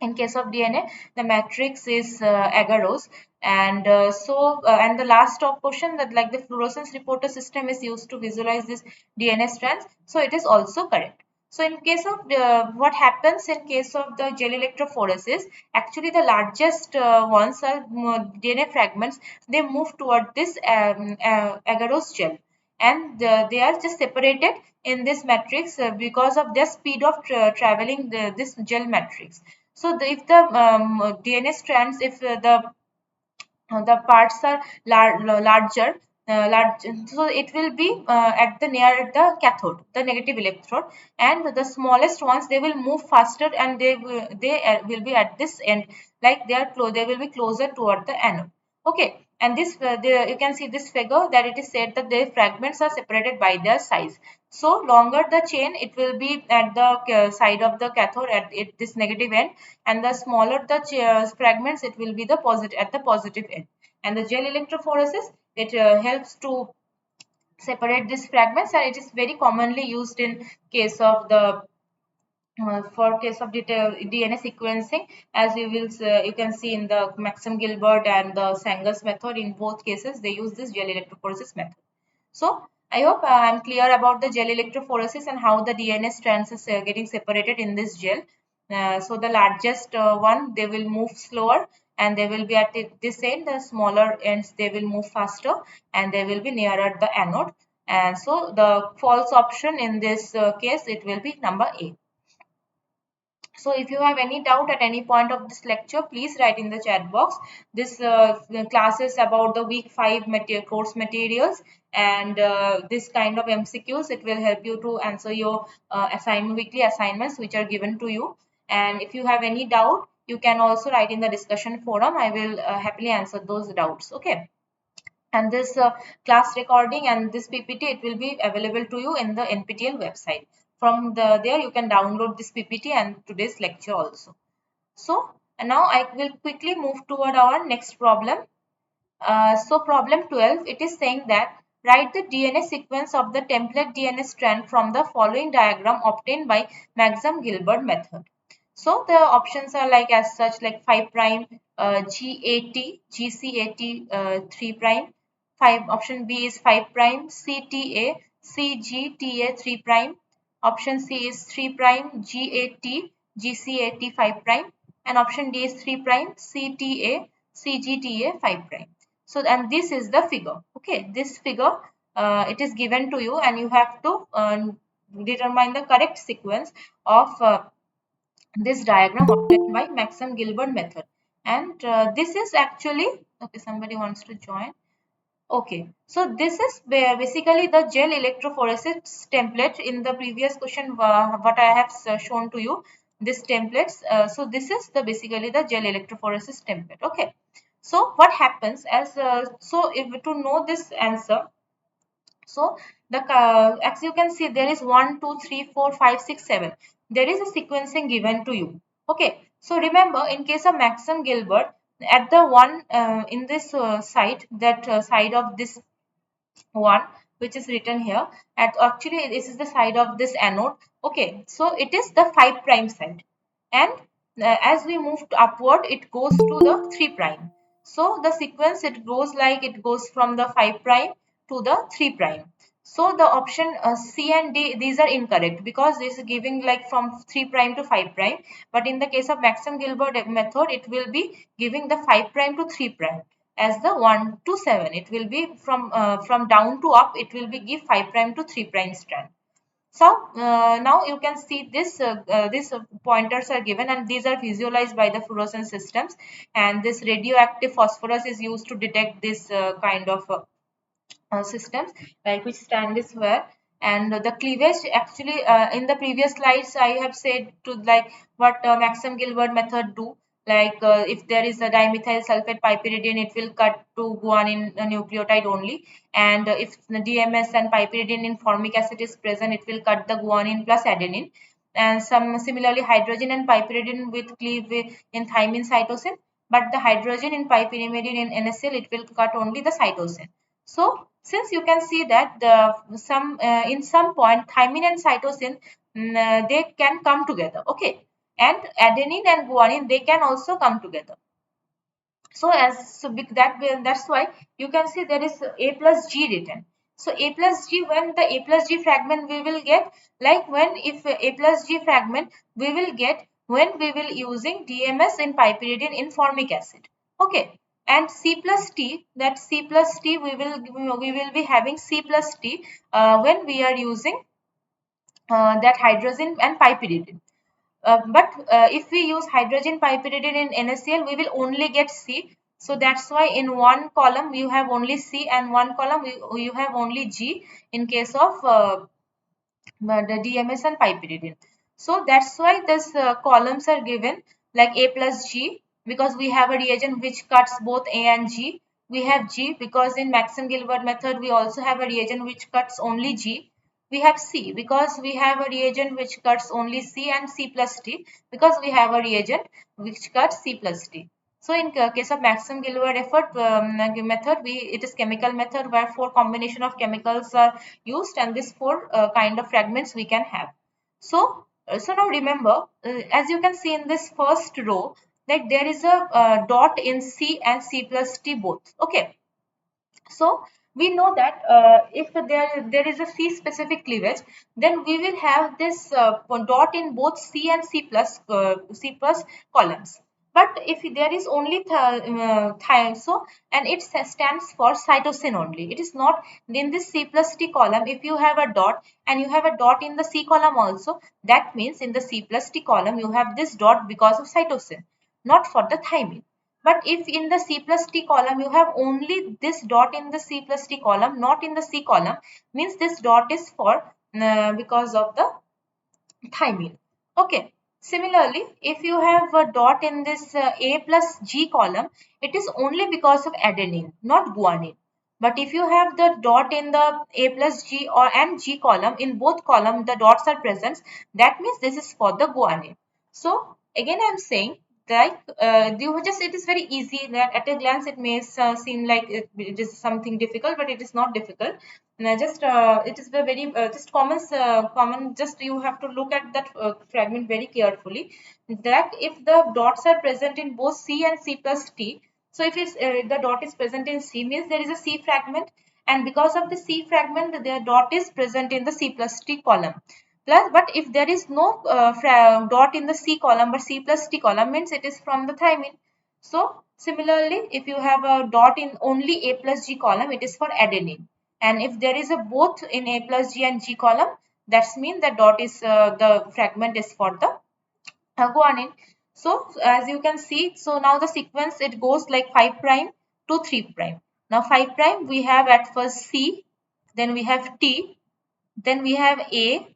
In case of DNA, the matrix is agarose. And and the last top question, that like the fluorescence reporter system is used to visualize this DNA strands. So it is also correct. So in case of what happens in case of the gel electrophoresis, actually the largest ones are DNA fragments. They move toward this agarose gel, and they are just separated in this matrix because of their speed of traveling this gel matrix. So if the DNA strands, if the parts are larger, so it will be at the near the cathode, the negative electrode, and the smallest ones, they will move faster, and will be at this end, like they will be closer toward the anode. Okay, and this you can see this figure that it is said that the fragments are separated by their size. So longer the chain, it will be at the side of the cathode at this negative end, and the smaller the fragments, it will be the positive at the positive end. And the gel electrophoresis, it helps to separate these fragments, and it is very commonly used in case of the for case of DNA sequencing, as you can see in the Maxim Gilbert and the Sanger's method. In both cases, they use this gel electrophoresis method. So I hope I'm clear about the gel electrophoresis and how the DNA strands is getting separated in this gel. So the largest one, they will move slower, and they will be at this end. The smaller ends, they will move faster, and they will be nearer the anode. And so the false option in this case, it will be number A. So if you have any doubt at any point of this lecture, please write in the chat box. This class is about the week 5 course materials, and this kind of MCQs, it will help you to answer your weekly assignments which are given to you. And if you have any doubt, you can also write in the discussion forum. I will happily answer those doubts. Okay. And this class recording and this PPT, it will be available to you in the NPTEL website. From there you can download this PPT and today's lecture also. So and now I will quickly move toward our next problem. So problem 12, it is saying that write the DNA sequence of the template DNA strand from the following diagram obtained by Maxam-Gilbert method. So the options are like as such, like 5 prime, GAT, GCAT 3 prime. 5 option B is 5 prime, CTA, CGTA 3 prime. Option C is 3 prime, GAT, GCAT 5 prime, and option D is 3 prime, CTA, CGTA 5 prime. So and this is the figure. Okay, this figure, it is given to you, and you have to determine the correct sequence of this diagram obtained by Maxim Gilbert method. And this is actually, okay, somebody wants to join. Okay, so this is basically the gel electrophoresis template. In the previous question, what I have shown to you, this templates. So this is the basically the gel electrophoresis template. Okay, so what happens as so if to know this answer, so the as you can see, there is 1, 2, 3, 4, 5, 6, 7. There is a sequencing given to you. Okay, so remember, in case of Maxim Gilbert, at the one in this site, that side of this one which is written here, at actually this is the side of this anode. Okay, so it is the 5 prime side, and as we move upward, it goes to the 3 prime. So the sequence, it goes like it goes from the 5 prime to the 3 prime. So the option C and D, these are incorrect because this is giving like from 3 prime to 5 prime. But in the case of Maxim Gilbert method, it will be giving the 5 prime to 3 prime as the 1 to 7. It will be from down to up, it will be give 5 prime to 3 prime strand. So now you can see these pointers are given, and these are visualized by the fluorescence systems, and this radioactive phosphorus is used to detect this kind of systems, like which stand is where. And the cleavage, actually in the previous slides I have said to like what Maxim Gilbert method do, like if there is a dimethyl sulfate piperidine, it will cut to guanine nucleotide only, and if the DMS and piperidine in formic acid is present, it will cut the guanine plus adenine. And some similarly hydrogen and piperidine with cleave in thymine cytosine, but the hydrogen in piperimidine in NaCl, it will cut only the cytosine. So since you can see that the some in some point thymine and cytosine, they can come together. Okay, and adenine and guanine, they can also come together. So that's why you can see there is A plus G written. So A plus G, when the A plus G fragment we will get, like when if A plus G fragment we will get when we will using DMS in piperidine in formic acid. Okay, and C plus T, that C plus T we will be having C plus T when we are using that hydrogen and piperidine. But if we use hydrogen piperidine in NaCl, we will only get C. So that's why in one column you have only C, and one column you have only G in case of the DMS and piperidine. So that's why these columns are given like A plus G, because we have a reagent which cuts both A and G. We have G because in Maxim Gilbert method we also have a reagent which cuts only G. We have C because we have a reagent which cuts only C, and C plus T because we have a reagent which cuts C plus T. So in case of Maxim Gilbert method, it is chemical method where 4 combination of chemicals are used, and these 4 kind of fragments we can have. So so now remember, as you can see in this first row, that there is a dot in C and C plus T both. Okay, so we know that if there is a C specific cleavage, then we will have this dot in both C and C plus columns. But if there is only so, and it stands for cytosine only. It is not in this C plus T column. If you have a dot and you have a dot in the C column also, that means in the C plus T column you have this dot because of cytosine, not for the thymine. But if in the C plus T column you have only this dot in the C plus T column, not in the C column, means this dot is for because of the thymine. Okay. Similarly, if you have a dot in this A plus G column, it is only because of adenine, not guanine. But if you have the dot in the A plus G or and G column, in both column the dots are present, that means this is for the guanine. So again I am saying that you just, it is very easy that at a glance it may seem like it is something difficult, but it is not difficult. Just it is the very just common, just you have to look at that fragment very carefully, that if the dots are present in both C and C plus T, so if it's, the dot is present in C means there is a C fragment, and because of the C fragment the dot is present in the C plus T column. Plus, but if there is no dot in the C column but C plus T column, means it is from the thymine. So similarly, if you have a dot in only A plus G column, it is for adenine. And if there is a both in A plus G and G column, that means the dot is the fragment is for the guanine. So as you can see, so now the sequence it goes like 5 prime to 3 prime. Now 5 prime we have at first C, then we have T, then we have A,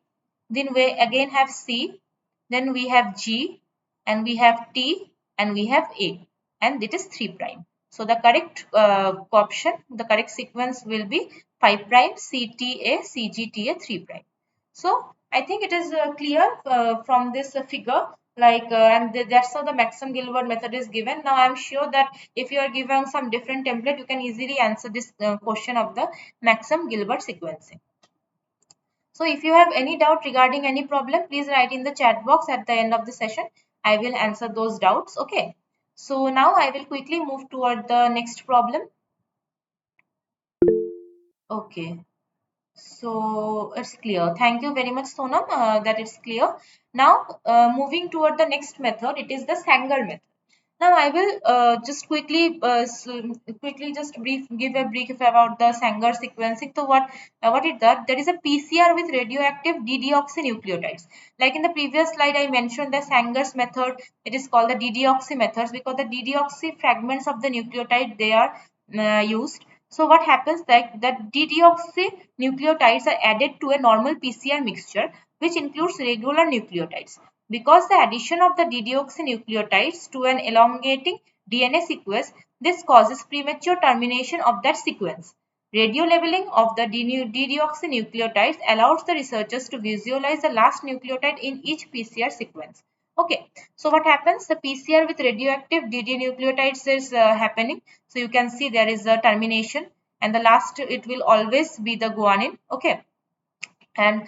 then we again have C, then we have G, and we have T, and we have A, and it is 3 prime. So the correct option, the correct sequence will be 5 prime, CTA, CGTA, 3 prime. So I think it is clear from this figure, like and that's how the Maxim Gilbert method is given. Now I am sure that if you are given some different template, you can easily answer this question of the Maxim Gilbert sequencing. So if you have any doubt regarding any problem, please write in the chat box at the end of the session. I will answer those doubts. Okay. So now I will quickly move toward the next problem. Okay. So it's clear. Thank you very much, Sonam, that it's clear. Now, moving toward the next method, it is the Sanger method. Now, I will just quickly just give a brief about the Sanger sequencing. So, what it does? There is a PCR with radioactive D-deoxynucleotides. Like in the previous slide, I mentioned the Sanger's method. It is called the D-deoxy methods because the D-deoxy fragments of the nucleotide they are used. So what happens that D-deoxynucleotides are added to a normal PCR mixture which includes regular nucleotides. Because the addition of the D-deoxynucleotides to an elongating DNA sequence, this causes premature termination of that sequence. Radio labeling of the D-deoxynucleotides allows the researchers to visualize the last nucleotide in each PCR sequence. Okay, so what happens? The PCR with radioactive DD nucleotides is happening. So you can see there is a termination, and the last it will always be the guanine. Okay, and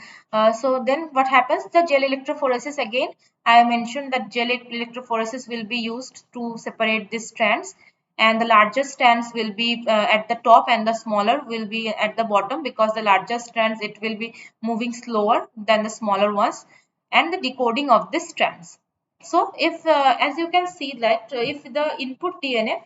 so then what happens? The gel electrophoresis again. I mentioned that gel electrophoresis will be used to separate these strands, and the larger strands will be at the top and the smaller will be at the bottom, because the larger strands it will be moving slower than the smaller ones, and the decoding of the strands. So if as you can see that if the input DNA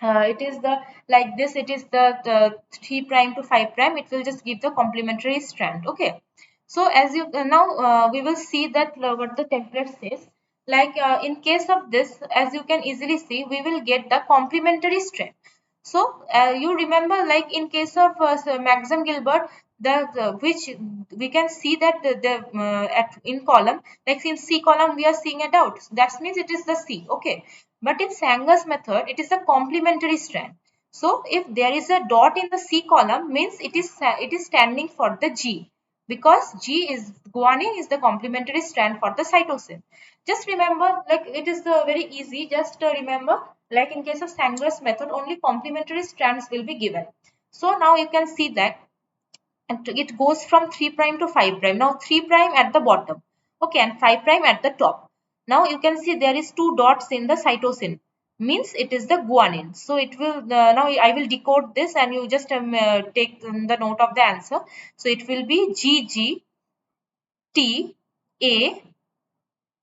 it is the like this, it is the 3 prime to 5 prime, it will just give the complementary strand. Okay, so as you now we will see that what the template says, like in case of this, as you can easily see, we will get the complementary strand. So you remember, like in case of Maxim Gilbert, the which we can see that at in column, like in C column we are seeing a dot. That means it is the C. Okay, but in Sanger's method, it is a complementary strand. So if there is a dot in the C column, means it is standing for the G, because G is guanine is the complementary strand for the cytosine. Just remember, like it is very easy. Just remember, like in case of Sanger's method, only complementary strands will be given. So now you can see that and it goes from 3 prime to 5 prime. Now 3 prime at the bottom, okay, and 5 prime at the top. Now you can see there is two dots in the cytosine, means it is the guanine. So it will now I will decode this, and you just take the note of the answer. So it will be GGTA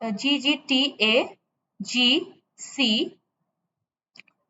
GGTA G C,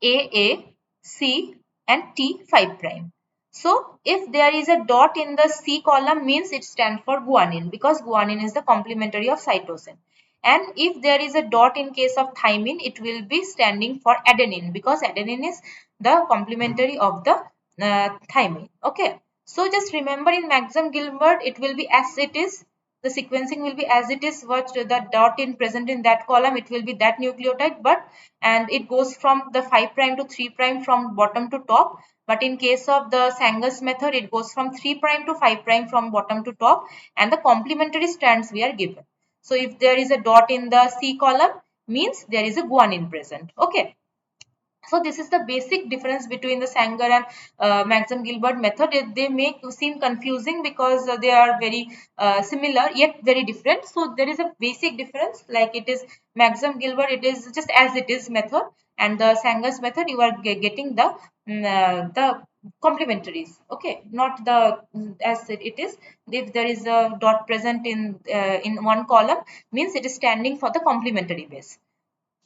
A, C, and T 5 prime. So if there is a dot in the C column, means it stands for guanine, because guanine is the complementary of cytosine. And if there is a dot in case of thymine, it will be standing for adenine, because adenine is the complementary of the thymine. Okay. So just remember, in Maxim Gilbert, it will be as it is. The sequencing will be as it is. What the dot in present in that column, it will be that nucleotide, but and it goes from the 5 prime to 3 prime from bottom to top. But in case of the Sanger's method, it goes from 3 prime to 5 prime from bottom to top, and the complementary strands we are given. So if there is a dot in the C column, means there is a guanine present. Okay. So this is the basic difference between the Sanger and Maxim Gilbert method. They may seem confusing because they are very similar yet very different. So there is a basic difference, like it is Maxim Gilbert, it is just as it is method, and the Sanger's method you are getting the complementaries. Okay, not the as it is. If there is a dot present in one column, means it is standing for the complementary base.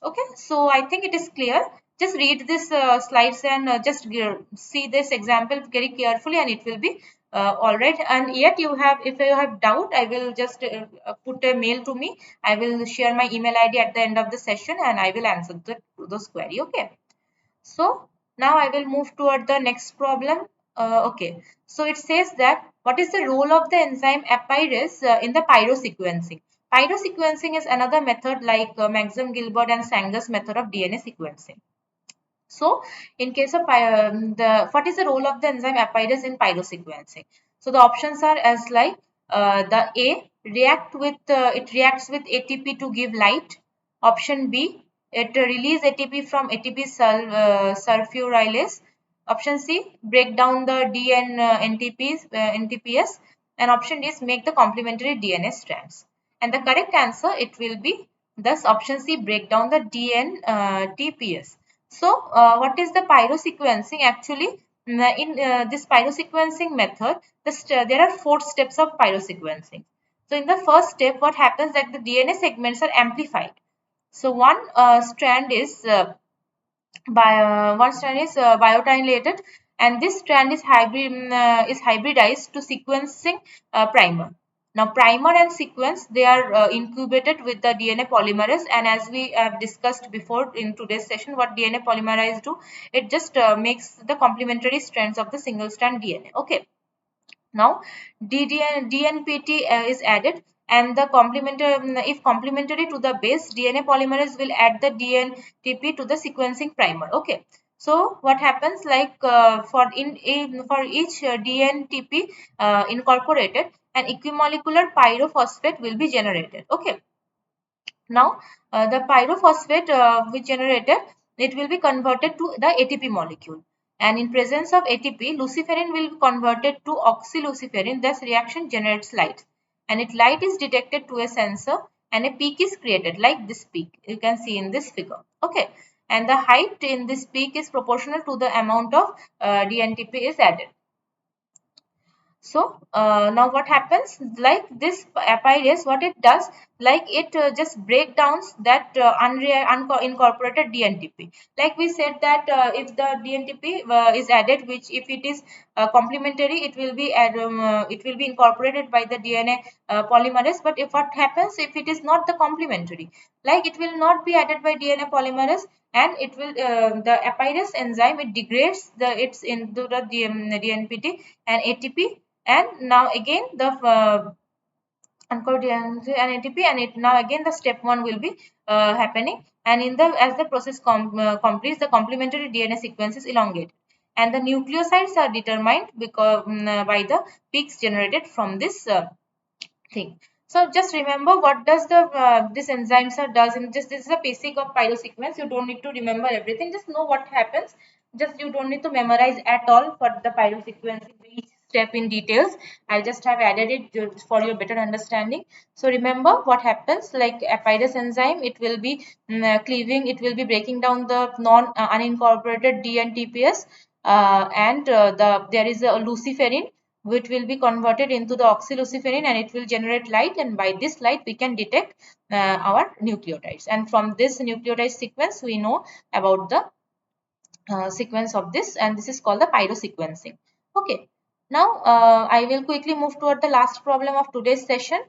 Okay, so I think it is clear. Just read this slides and just see this example very carefully, and it will be all right. And yet you have, if you have doubt, I will just put a mail to me. I will share my email ID at the end of the session, and I will answer those query. Okay. So now I will move toward the next problem. Okay, so it says that what is the role of the enzyme apirase in the pyrosequencing? Pyrosequencing is another method like Maxim Gilbert and Sanger's method of DNA sequencing. So, in case of what is the role of the enzyme apirase in pyrosequencing? So, the options are as like the A it reacts with ATP to give light. Option B, it release ATP from ATP sulfurylase. Option C, break down the NTPs, and option D is make the complementary DNA strands. And the correct answer, it will be thus option C, break down the DNTPs. So, what is the pyrosequencing? Actually, in this pyrosequencing method, there are 4 steps of pyrosequencing. So, in the first step, what happens that the DNA segments are amplified. So, one strand is biotinylated, and this strand is hybridized to sequencing primer. Now, primer and sequence, they are incubated with the DNA polymerase, and as we have discussed before in today's session, what DNA polymerase do, it just makes the complementary strands of the single strand DNA. Okay. Now, DNPT is added, and the if complementary to the base, DNA polymerase will add the DNTP to the sequencing primer. Okay. So what happens, like for each DNTP incorporated, an equimolecular pyrophosphate will be generated. Okay. Now, the pyrophosphate which generated, it will be converted to the ATP molecule. And in presence of ATP, luciferin will be converted to oxyluciferin. Thus, reaction generates light. And if light is detected to a sensor, and a peak is created, like this peak. You can see in this figure. Okay. And the height in this peak is proportional to the amount of DNTP is added. So now what happens, like this apirase, what it does, like it just break downs that unincorporated DNTP. Like we said that if the DNTP is added, which if it is complementary, it will be incorporated by the DNA polymerase. But if what happens if it is not the complementary, like it will not be added by DNA polymerase, and it will the apirase enzyme, it degrades its into the DNPT and ATP, and now again the uncoded and ATP, and it now again the step 1 will be happening, and in the as the process completes, the complementary DNA sequence is elongated, and the nucleosides are determined because by the peaks generated from this thing. So just remember what does the this enzymes are does, and just this is a basic of pyrosequence. You don't need to remember everything, just know what happens. Just you don't need to memorize at all for the pyrosequence each step in details. I just have added it just for your better understanding. So remember what happens, like apirase enzyme, it will be cleaving, it will be breaking down the non unincorporated D and TPS, and there is a luciferin which will be converted into the oxyluciferin, and it will generate light, and by this light we can detect our nucleotides, and from this nucleotide sequence we know about the sequence of this, and this is called the pyrosequencing. Okay, now I will quickly move toward the last problem of today's session.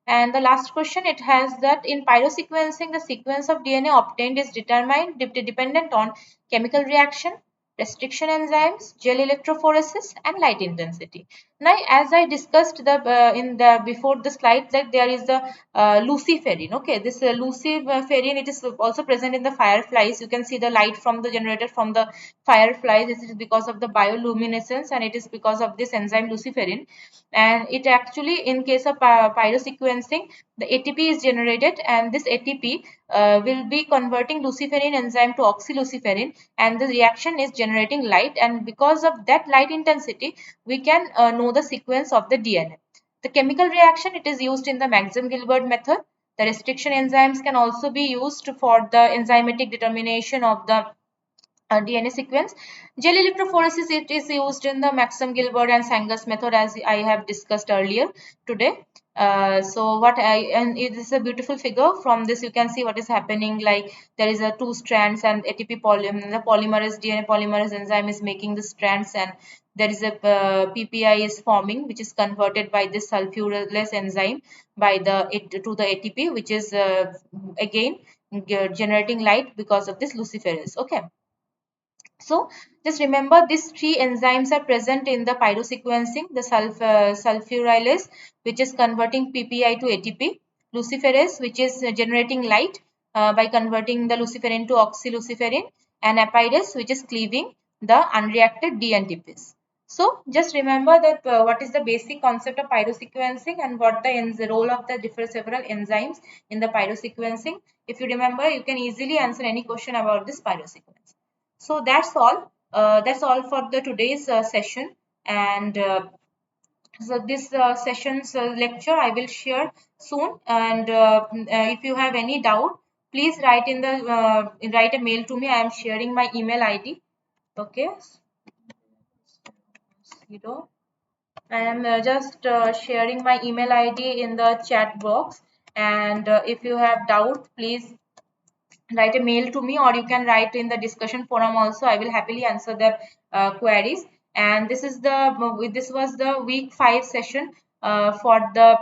And the last question, it has that in pyrosequencing the sequence of DNA obtained is determined dependent on chemical reaction, restriction enzymes, gel electrophoresis, and light intensity. Now, as I discussed the in the before the slide, that there is the luciferin. Okay, this luciferin, it is also present in the fireflies. You can see the light from the generated from the fireflies. This is because of the bioluminescence, and it is because of this enzyme luciferin. And it actually, in case of pyrosequencing, the ATP is generated, and this ATP will be converting luciferin enzyme to oxyluciferin, and the reaction is generating light, and because of that light intensity we can know the sequence of the DNA. The chemical reaction, it is used in the Maxim-Gilbert method. The restriction enzymes can also be used for the enzymatic determination of the DNA sequence. Gel electrophoresis, it is used in the Maxim Gilbert and Sanger's method, as I have discussed earlier today. And it is a beautiful figure. From this you can see what is happening, like there is a two strands, and ATP the polymerase DNA polymerase enzyme is making the strands, and there is a PPI is forming, which is converted by this sulfurylase enzyme by to the ATP, which is again generating light because of this luciferase. Okay. So just remember, these three enzymes are present in the pyrosequencing: the sulfurylase, which is converting PPI to ATP; luciferase, which is generating light by converting the luciferin to oxyluciferin; and apirase, which is cleaving the unreacted DNTPs. So just remember that what is the basic concept of pyrosequencing, and what the role of the different several enzymes in the pyrosequencing. If you remember, you can easily answer any question about this pyrosequence. So that's all. That's all for the today's session. And so this session's lecture I will share soon. And if you have any doubt, please write a mail to me. I am sharing my email ID. Okay. You know, I am just sharing my email ID in the chat box. And if you have doubt, please write a mail to me, or you can write in the discussion forum also. I will happily answer the queries. And this was the week 5 session for the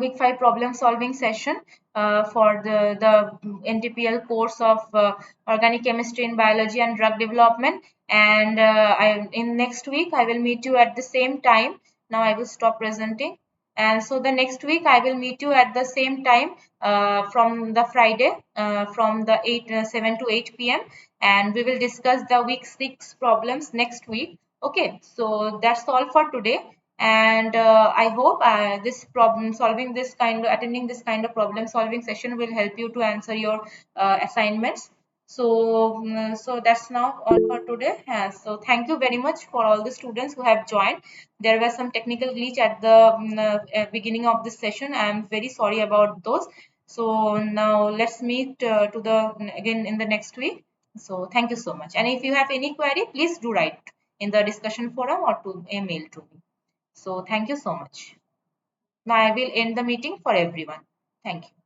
week 5 problem solving session for the NPTEL course of organic chemistry and biology and drug development. And in next week I will meet you at the same time. Now I will stop presenting. And so the next week I will meet you at the same time from the Friday from the 7 to 8 p.m. and we will discuss the week 6 problems next week. Okay, so that's all for today. And I hope this problem solving this kind of attending this kind of problem solving session will help you to answer your assignments. So that's now all for today. So thank you very much for all the students who have joined. There was some technical glitch at the beginning of this session. I am very sorry about those. So now let's meet to the again in the next week. So thank you so much. And if you have any query, please do write in the discussion forum or to email to me. So thank you so much. Now I will end the meeting for everyone. Thank you.